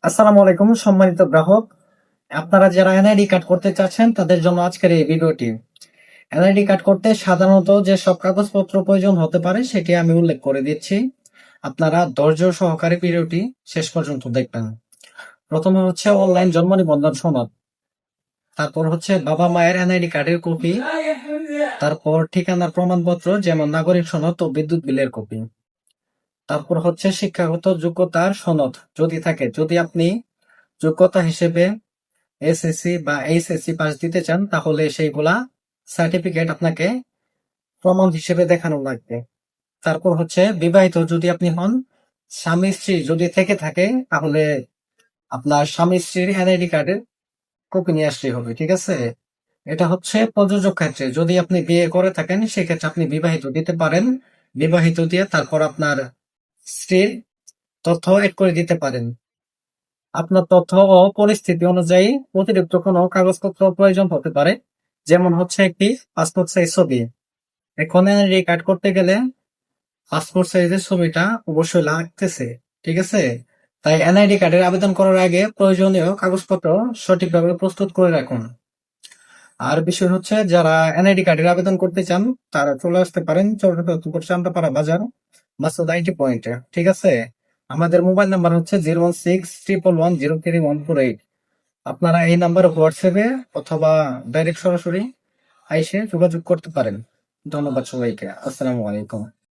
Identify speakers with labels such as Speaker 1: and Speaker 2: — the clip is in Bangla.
Speaker 1: আসসালামু আলাইকুম সম্মানিত গ্রাহক। আপনারা যারা এনআইডি কার্ড করতে চাচ্ছেন তাদের জন্য আজকের এই ভিডিওটি। এনআইডি কার্ড করতে সাধারণত যে সব কাগজপত্র প্রয়োজন হতে পারে সেটি আমি উল্লেখ করে দিচ্ছি। আপনারা ধৈর্য সহকারে ভিডিওটি শেষ পর্যন্ত দেখবেন। প্রথমে হচ্ছে অনলাইন জন্ম নিবন্ধন সনদ, তারপর হচ্ছে বাবা মায়ের এনআইডি কার্ডের কপি, তারপর ঠিকানার প্রমাণপত্র যেমন নাগরিক সনদ ও বিদ্যুৎ বিলের কপি, তারপর হচ্ছে শিক্ষাগত যোগ্যতার সনদ যদি থাকে, যদি আপনি যোগ্যতা হিসেবে এসএসসি বা এইচএসসি পাস দিতে চান তাহলে সেইগুলা সার্টিফিকেট আপনাকে প্রমাণ হিসেবে দেখানো লাগবে। তারপর হচ্ছে বিবাহিত যদি আপনি হন, স্বামী স্ত্রী যদি থেকে থাকে তাহলে আপনার স্বামী স্ত্রীর এনআইডি কার্ডের কপি নিয়ে আসলেই হবে, ঠিক আছে? এটা হচ্ছে প্রযোজক ক্ষেত্রে। যদি আপনি বিয়ে করে থাকেন সেক্ষেত্রে আপনি বিবাহিত দিতে পারেন, বিবাহিত দিয়ে তারপর আপনার স্ত্রীর তথ্য এড করে দিতে পারেন। আপনার তথ্য ও পরিস্থিতি অনুযায়ী অতিরিক্ত কোনো কাগজপত্র প্রয়োজন হতে পারে, যেমন হচ্ছে একটি পাসপোর্ট সাইজ ছবি। এখন এনআইডি কার্ড করতে গেলে পাসপোর্ট সাইজের ছবিটা অবশ্যই লাগতেছে, ঠিক আছে? তাই এনআইডি কার্ডের আবেদন করার আগে প্রয়োজনীয় কাগজপত্র সঠিকভাবে প্রস্তুত করে রাখুন। আর বিষয় হচ্ছে যারা এনআইডি কার্ডের আবেদন করতে চান তারা চলে আসতে পারেন চট্টগ্রাম চান্দাপাড়া বাজার মাসুদ আইটি পয়েন্টে, ঠিক আছে? আমাদের মোবাইল নাম্বার হচ্ছে 01611103148। আপনারা এই নাম্বারে হোয়াটসঅ্যাপে অথবা ডাইরেক্ট সরাসরি আইসে যোগাযোগ করতে পারেন। ধন্যবাদ সবাইকে। আসসালামু আলাইকুম।